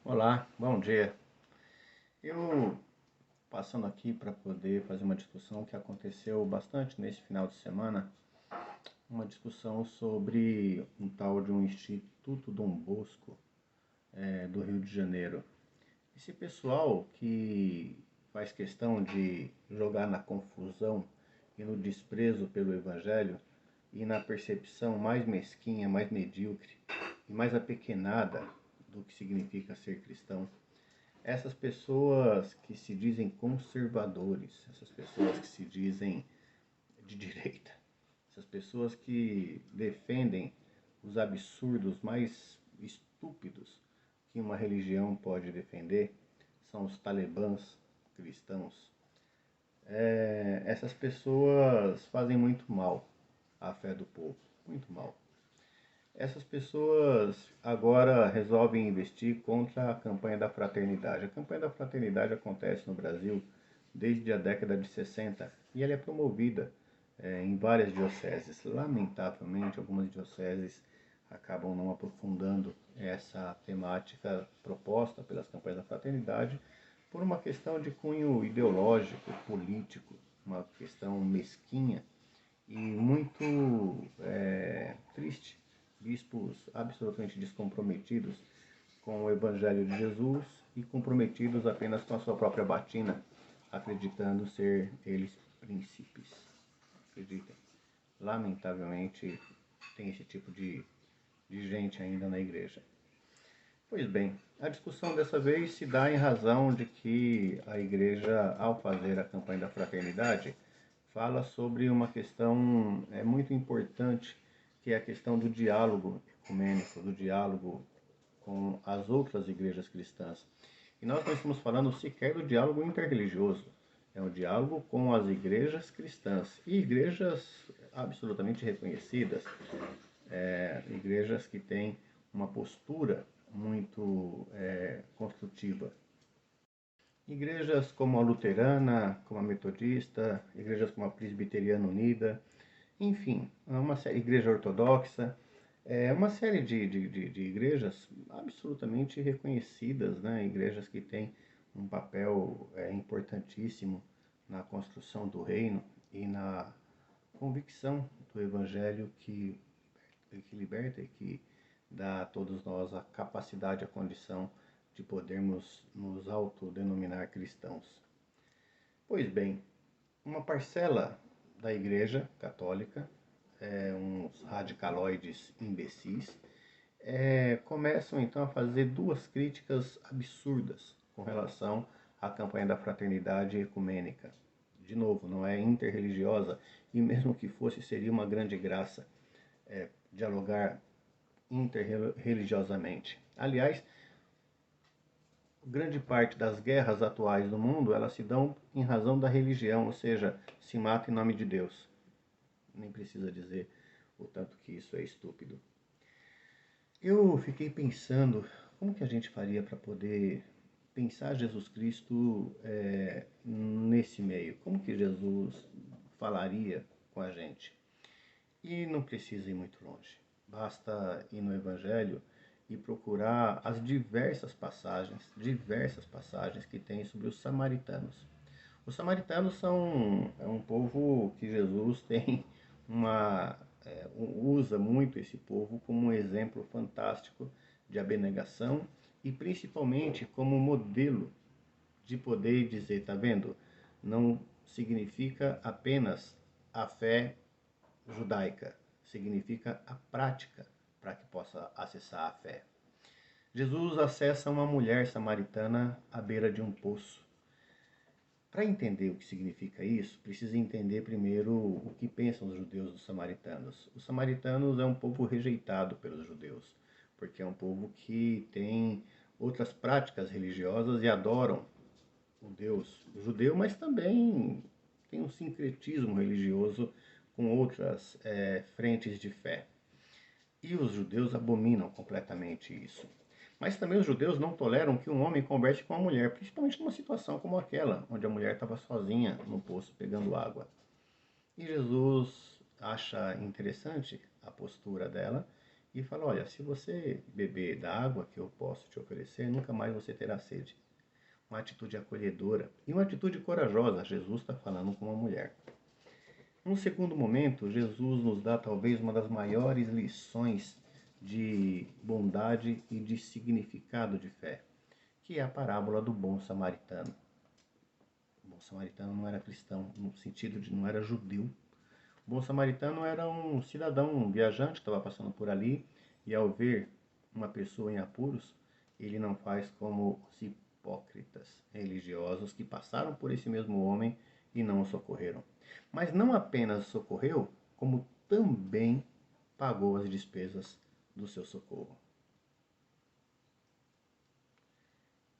Olá, bom dia. Eu passando aqui para poder fazer uma discussão que aconteceu bastante nesse final de semana, uma discussão sobre um tal de um Instituto Dom Bosco, do Rio de Janeiro. Esse pessoal que faz questão de jogar na confusão e no desprezo pelo Evangelho e na percepção mais mesquinha, mais medíocre e mais apequenada do que significa ser cristão. Essas pessoas que se dizem conservadores, essas pessoas que se dizem de direita, essas pessoas que defendem os absurdos mais estúpidos que uma religião pode defender, são os talibãs cristãos. Essas pessoas fazem muito mal à fé do povo, muito mal. Essas pessoas agora resolvem investir contra a campanha da fraternidade. A campanha da fraternidade acontece no Brasil desde a década de 60 e ela é promovida em várias dioceses. Lamentavelmente, algumas dioceses acabam não aprofundando essa temática proposta pelas campanhas da fraternidade por uma questão de cunho ideológico, político, uma questão mesquinha e muito triste. Bispos absolutamente descomprometidos com o Evangelho de Jesus e comprometidos apenas com a sua própria batina, acreditando ser eles príncipes. Acreditem, lamentavelmente tem esse tipo de gente ainda na igreja. Pois bem, a discussão dessa vez se dá em razão de que a igreja, ao fazer a campanha da fraternidade, fala sobre uma questão muito importante, que é a questão do diálogo ecumênico, do diálogo com as outras igrejas cristãs. E nós não estamos falando sequer do diálogo interreligioso, é um diálogo com as igrejas cristãs, e igrejas absolutamente reconhecidas, igrejas que têm uma postura muito construtiva. Igrejas como a luterana, como a metodista, igrejas como a presbiteriana unida, enfim, uma série, igreja ortodoxa, uma série de igrejas absolutamente reconhecidas, né? Igrejas que têm um papel importantíssimo na construção do reino e na convicção do evangelho que liberta e que dá a todos nós a capacidade, a condição de podermos nos autodenominar cristãos. Pois bem, uma parcela da Igreja Católica, uns radicaloides imbecis, começam então a fazer duas críticas absurdas com relação à campanha da fraternidade ecumênica. De novo, não é interreligiosa, e mesmo que fosse, seria uma grande graça dialogar interreligiosamente. Aliás, grande parte das guerras atuais do mundo, elas se dão em razão da religião, ou seja, se mata em nome de Deus. Nem precisa dizer o tanto que isso é estúpido. Eu fiquei pensando, como que a gente faria para poder pensar Jesus Cristo nesse meio? Como que Jesus falaria com a gente? E não precisa ir muito longe. Basta ir no Evangelho e procurar as diversas passagens que tem sobre os samaritanos. Os samaritanos são um povo que Jesus tem usa muito esse povo como um exemplo fantástico de abnegação e principalmente como modelo de poder dizer, tá vendo? Não significa apenas a fé judaica, significa a prática para que possa acessar a fé. Jesus acessa uma mulher samaritana à beira de um poço. Para entender o que significa isso, precisa entender primeiro o que pensam os judeus dos samaritanos. Os samaritanos é um povo rejeitado pelos judeus, porque é um povo que tem outras práticas religiosas e adoram o Deus judeu, mas também tem um sincretismo religioso com outras frentes de fé. E os judeus abominam completamente isso. Mas também os judeus não toleram que um homem converse com uma mulher, principalmente numa situação como aquela, onde a mulher estava sozinha no poço pegando água. E Jesus acha interessante a postura dela e fala: olha, se você beber da água que eu posso te oferecer, nunca mais você terá sede. Uma atitude acolhedora e uma atitude corajosa. Jesus está falando com uma mulher. Num segundo momento, Jesus nos dá talvez uma das maiores lições de bondade e de significado de fé, que é a parábola do bom samaritano. O bom samaritano não era cristão, no sentido de não era judeu. O bom samaritano era um cidadão, um viajante que estava passando por ali, e ao ver uma pessoa em apuros, ele não faz como os hipócritas religiosos que passaram por esse mesmo homem e não o socorreram. Mas não apenas socorreu, como também pagou as despesas do seu socorro.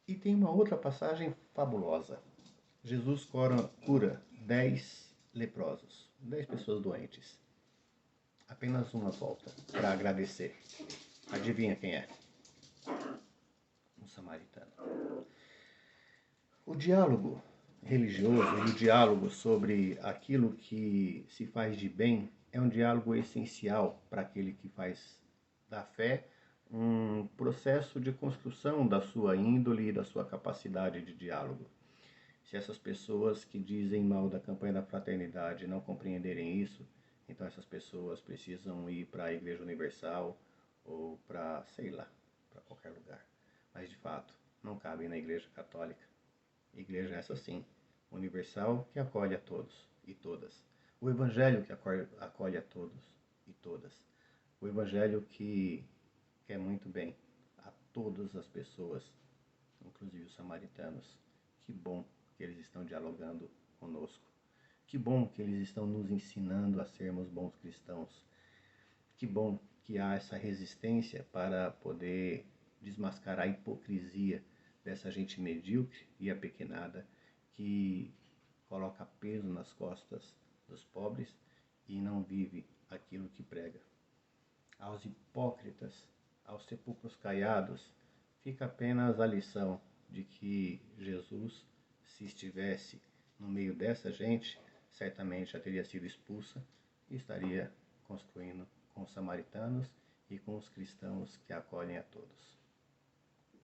E tem uma outra passagem fabulosa. Jesus cura 10 leprosos, 10 pessoas doentes. Apenas uma volta para agradecer. Adivinha quem é? Um samaritano. O diálogo religioso e o diálogo sobre aquilo que se faz de bem é um diálogo essencial para aquele que faz da fé um processo de construção da sua índole e da sua capacidade de diálogo. Se essas pessoas que dizem mal da campanha da fraternidade não compreenderem isso, então essas pessoas precisam ir para a Igreja Universal ou para, sei lá, para qualquer lugar. Mas de fato, não cabem na Igreja Católica. Igreja essa sim, universal, que acolhe a todos e todas. O Evangelho que acolhe a todos e todas. O Evangelho que quer muito bem a todas as pessoas, inclusive os samaritanos. Que bom que eles estão dialogando conosco. Que bom que eles estão nos ensinando a sermos bons cristãos. Que bom que há essa resistência para poder desmascarar a hipocrisia dessa gente medíocre e apequenada que coloca peso nas costas dos pobres e não vive aquilo que prega. Aos hipócritas, aos sepulcros caiados, fica apenas a lição de que Jesus, se estivesse no meio dessa gente, certamente já teria sido expulsa e estaria construindo com os samaritanos e com os cristãos que acolhem a todos.